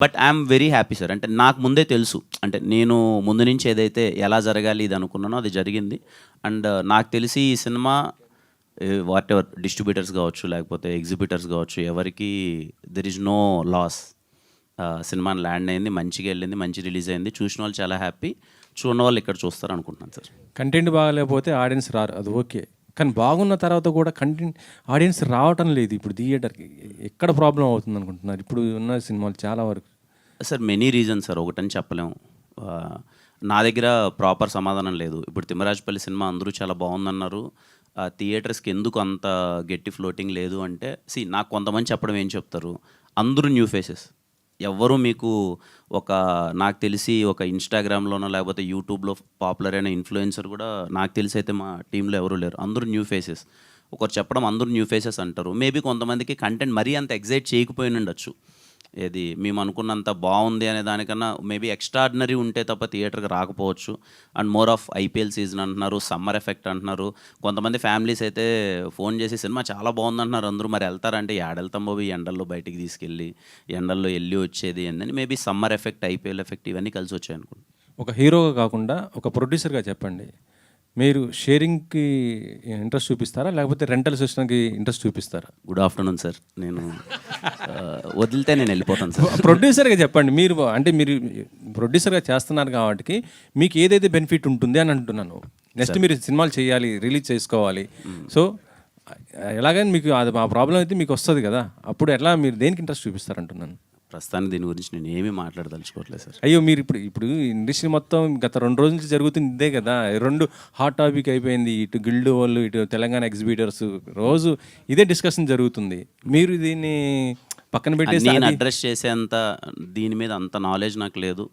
But I'm very happy sir. అంటే నాకు ముందే తెలుసు. అంటే నేను ముందు నుంచి ఏదైతే ఎలా జరగాలి ఇది అనుకున్నానో అది జరిగింది. అండ్ నాకు తెలిసి ఈ సినిమా వాట్ ఎవర్ డిస్ట్రిబ్యూటర్స్ కావచ్చు, లేకపోతే ఎగ్జిబిటర్స్ కావచ్చు, ఎవరికి there is no loss. Cinema land అయింది, మంచిగా వెళ్ళింది, మంచి రిలీజ్ అయింది. చూసిన వాళ్ళు చాలా హ్యాపీ, చూడని వాళ్ళు ఇక్కడ చూస్తారు అనుకుంటున్నాను సార్. కంటెంట్ బాగాలేకపోతే ఆడియన్స్ రారు, అది ఓకే. కానీ బాగున్న తర్వాత కూడా కంటెంట్ ఆడియన్స్ రావటం లేదు. ఇప్పుడు థియేటర్కి ఎక్కడ ప్రాబ్లం అవుతుంది అనుకుంటున్నారు ఇప్పుడు ఉన్న సినిమాలు చాలా వరకు? సార్ మెనీ రీజన్స్ సార్, ఒకటని చెప్పలేము. నా దగ్గర ప్రాపర్ సమాధానం లేదు. ఇప్పుడు తిమ్మరాజుపల్లి సినిమా అందరూ చాలా బాగుందన్నారు. థియేటర్స్కి ఎందుకు అంత గట్టి ఫ్లోటింగ్ లేదు అంటే, నాకు కొంతమంది చెప్పడం ఏం చెప్తారు, అందరూ న్యూ ఫేసెస్. ఎవ్వరూ మీకు నాకు తెలిసి ఒక ఇన్స్టాగ్రామ్లోనో లేకపోతే యూట్యూబ్లో పాపులర్ అయిన ఇన్ఫ్లుయెన్సర్ కూడా నాకు తెలిసి అయితే మా టీంలో ఎవరూ లేరు. అందరూ న్యూ ఫేసెస్. ఒకరు చెప్పడం అందరూ న్యూ ఫేసెస్ అంటారు. మేబీ కొంతమందికి కంటెంట్ మరీ అంత ఎగ్జైట్ చేయకపోయి ఉండొచ్చు. ఏది మేము అనుకున్నంత బాగుంది అనే దానికన్నా మేబీ ఎక్స్ట్రాడినరీ ఉంటే తప్ప థియేటర్కి రాకపోవచ్చు. And more of IPL season అంటున్నారు, సమ్మర్ ఎఫెక్ట్ అంటున్నారు. కొంతమంది ఫ్యామిలీస్ అయితే ఫోన్ చేసి సినిమా చాలా బాగుంది అంటున్నారు. అందరూ మరి వెళ్తారంటే ఏడెళ్తాం బాబు, ఈ ఎండల్లో బయటికి తీసుకెళ్ళి ఎండల్లో వెళ్ళి వచ్చేది అని. Maybe summer effect, IPL effect ఇవన్నీ కలిసి వచ్చాయి అనుకుంటున్నాను. ఒక హీరోగా కాకుండా ఒక ప్రొడ్యూసర్గా చెప్పండి, మీరు షేరింగ్కి ఇంట్రెస్ట్ చూపిస్తారా లేకపోతే రెంటల్ సిస్టమ్కి ఇంట్రెస్ట్ చూపిస్తారా? Good afternoon sir. నేను వదిలితే నేను వెళ్ళిపోతాను సార్. ప్రొడ్యూసర్గా చెప్పండి. మీరు అంటే మీరు ప్రొడ్యూసర్గా చేస్తున్నారు కాబట్టి మీకు ఏదైతే బెనిఫిట్ ఉంటుంది అని అంటున్నాను. నెక్స్ట్ మీరు సినిమాలు చేయాలి, రిలీజ్ చేసుకోవాలి. సో ఎలాగైనా మీకు అది ఆ ప్రాబ్లం అయితే మీకు వస్తుంది కదా, అప్పుడు ఎట్లా మీరు దేనికి ఇంట్రెస్ట్ చూపిస్తారంటున్నాను. ప్రస్తుతానికి దీని గురించి నేను ఏమీ మాట్లాడదలుచుకోవట్లేదు సార్. అయ్యో, మీరు ఇప్పుడు ఇండస్ట్రీ మొత్తం గత 2 రోజుల నుంచి జరుగుతుంది ఇదే కదా, 2 హాట్ టాపిక్ అయిపోయింది. ఇటు గిల్డ్ వాళ్ళు, ఇటు తెలంగాణ ఎగ్జిబిటర్స్, రోజు ఇదే డిస్కషన్ జరుగుతుంది. మీరు దీన్ని పక్కన పెట్టేసి నేను అడ్రస్ చేసేంత దీని మీద అంత నాలెడ్జ్ నాకు లేదు.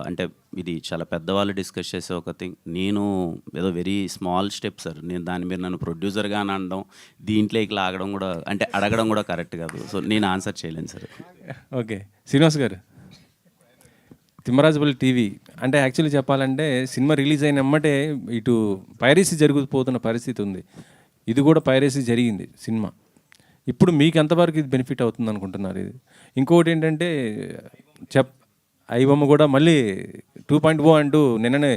అంటే ఇది చాలా పెద్దవాళ్ళు డిస్కస్ చేసే ఒక థింగ్. నేను ఏదో వెరీ స్మాల్ స్టెప్ సార్. నేను దాని మీద నన్ను ప్రొడ్యూసర్గా అని అనడం, దీంట్లోకి లాగడం కూడా, అంటే అడగడం కూడా కరెక్ట్ కాదు. సో నేను ఆన్సర్ చేయలేను సార్. ఓకే, శ్రీనివాస్ గారు, తిమ్మరాజుపల్లి టీవీ అంటే యాక్చువల్లీ చెప్పాలంటే సినిమా రిలీజ్ అయిన వెంబటే ఇటు పైరసీ జరిగిపోతున్న పరిస్థితి ఉంది. ఇది కూడా పైరసీ జరిగింది సినిమా. ఇప్పుడు మీకు ఎంతవరకు ఇది బెనిఫిట్ అవుతుంది అనుకుంటున్నారు? ఇది ఇంకొకటి ఏంటంటే ఐబొమ్మ కూడా మళ్ళీ 2.0 అంటూ నిన్ననే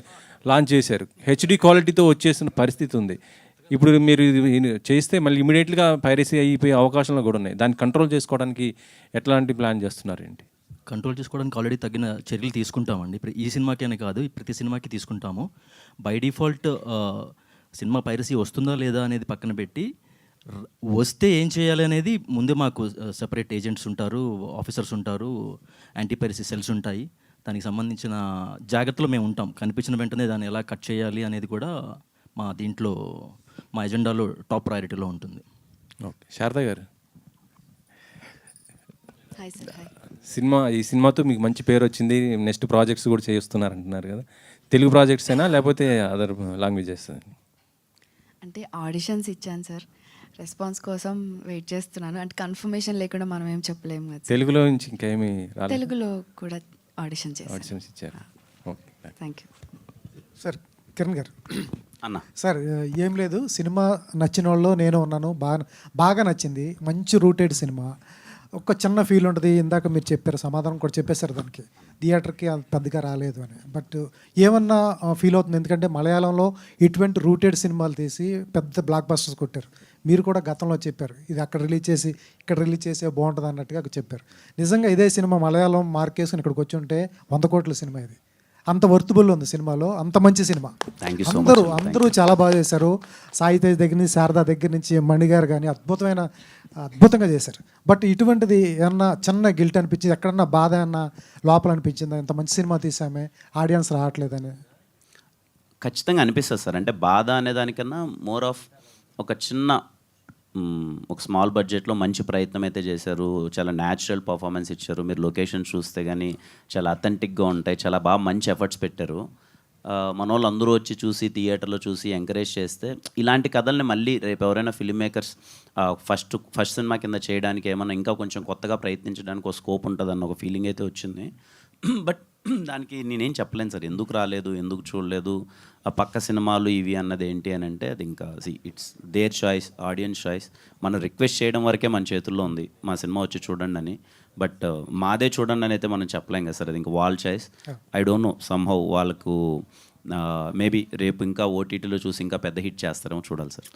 లాంచ్ చేశారు. హెచ్డి క్వాలిటీతో వచ్చేసిన పరిస్థితి ఉంది. ఇప్పుడు మీరు చేస్తే మళ్ళీ ఇమీడియట్గా పైరసీ అయిపోయే అవకాశాలు కూడా ఉన్నాయి. దాన్ని కంట్రోల్ చేసుకోవడానికి ఎట్లాంటి ప్లాన్ చేస్తున్నారు ఏంటి? కంట్రోల్ చేసుకోవడానికి ఆల్రెడీ తగిన చర్యలు తీసుకుంటామండి. ఇప్పుడు ఈ సినిమాకి కాదు, ప్రతి సినిమాకి తీసుకుంటాము. బై డిఫాల్ట్ సినిమా పైరసీ వస్తుందా లేదా అనేది పక్కన పెట్టి, వస్తే ఏం చేయాలి అనేది ముందే మాకు సెపరేట్ ఏజెంట్స్ ఉంటారు, ఆఫీసర్స్ ఉంటారు, యాంటీ పైరసీ సెల్స్ ఉంటాయి. దానికి సంబంధించిన జాగ్రత్తలు మేము ఉంటాం. కనిపించిన వెంటనే దాన్ని ఎలా కట్ చేయాలి అనేది కూడా మా దీంట్లో, మా ఎజెండాలో టాప్ ప్రయారిటీలో ఉంటుంది. ఓకే, శారదా గారు, ఈ సినిమాతో మీకు మంచి పేరు వచ్చింది, నెక్స్ట్ ప్రాజెక్ట్స్ కూడా చేస్తున్నారు అంటున్నారు కదా. తెలుగు ప్రాజెక్ట్స్ అయినా లేకపోతే అదర్ లాంగ్వేజెస్? అంటే ఆడిషన్స్ ఇచ్చాను సార్, రెస్పాన్స్ కోసం వెయిట్ చేస్తున్నాను. అంటే కన్ఫర్మేషన్ లేకుండా మనం ఏం చెప్పలేము కదా. తెలుగులో నుంచి ఇంకేమి రాలేదు? తెలుగులో కూడా ఆడిషన్స్ ఇచ్చారు. Okay, thank you sir. Kiran గారు అన్న సార్, ఏం లేదు, సినిమా నచ్చిన వాళ్ళు నేను ఉన్నాను. బాగా నచ్చింది, మంచి రూటెడ్ సినిమా. ఒక చిన్న ఫీల్ ఉంటుంది, ఇందాక మీరు చెప్పారు, సమాధానం కూడా చెప్పేశారు దానికి, థియేటర్కి అంత పెద్దగా రాలేదు అని. బట్ ఏమన్నా ఫీల్ అవుతుంది, ఎందుకంటే మలయాళంలో ఇటువంటి రూటెడ్ సినిమాలు తీసి పెద్ద బ్లాక్ బస్టర్స్ కొట్టారు. మీరు కూడా గతంలో చెప్పారు, ఇది అక్కడ రిలీజ్ చేసి ఇక్కడ రిలీజ్ చేసే బాగుంటుంది అన్నట్టుగా చెప్పారు. నిజంగా ఇదే సినిమా మలయాళం మార్కేసుకుని ఇక్కడికి వచ్చి ఉంటే 100 కోట్ల సినిమా ఇది. అంత వర్తుబుల్ ఉంది సినిమాలో, అంత మంచి సినిమా. అందరూ చాలా బాగా చేశారు. సాయి తేజ్ దగ్గర నుంచి, శారదా దగ్గర నుంచి, మణిగారు కానీ అద్భుతంగా చేశారు. బట్ ఇటువంటిది ఏమన్నా చిన్న గిల్ట్ అనిపించింది, ఎక్కడన్నా బాధ అన్నా లోపల అనిపించిందా, ఇంత మంచి సినిమా తీసామే ఆడియన్స్ రావట్లేదని? ఖచ్చితంగా అనిపిస్తుంది సార్. అంటే బాధ అనే దానికన్నా మోర్ ఆఫ్ ఒక స్మాల్ బడ్జెట్లో మంచి ప్రయత్నం అయితే చేశారు. చాలా న్యాచురల్ పర్ఫార్మెన్స్ ఇచ్చారు. మీరు లొకేషన్ చూస్తే కానీ చాలా అథెంటిక్గా ఉంటాయి. చాలా బాగా మంచి ఎఫర్ట్స్ పెట్టారు. మన వాళ్ళు అందరూ వచ్చి చూసి, థియేటర్లో చూసి ఎంకరేజ్ చేస్తే ఇలాంటి కథల్ని మళ్ళీ రేపు ఎవరైనా ఫిల్మ్ మేకర్స్ ఫస్ట్ సినిమా కింద చేయడానికి ఏమన్నా ఇంకా కొంచెం కొత్తగా ప్రయత్నించడానికి ఒక స్కోప్ ఉంటుందన్న ఒక ఫీలింగ్ అయితే వచ్చింది. బట్ దానికి నేనేం చెప్పలేను సార్, ఎందుకు రాలేదు, ఎందుకు చూడలేదు, ఆ పక్క సినిమాలు ఇవి అన్నది ఏంటి అని అంటే అది ఇంకా it's their choice, audience choice. మనం రిక్వెస్ట్ చేయడం వరకే మన చేతుల్లో ఉంది, మా సినిమా వచ్చి చూడండి అని. బట్ మాదే చూడండి అని అయితే మనం చెప్పలేం కదా సార్, అది ఇంకా వాళ్ళ choice. I don't know, somehow వాళ్ళకు మేబీ రేపు ఇంకా ఓటీటీలో చూసి ఇంకా పెద్ద హిట్ చేస్తారేమో, చూడాలి సార్.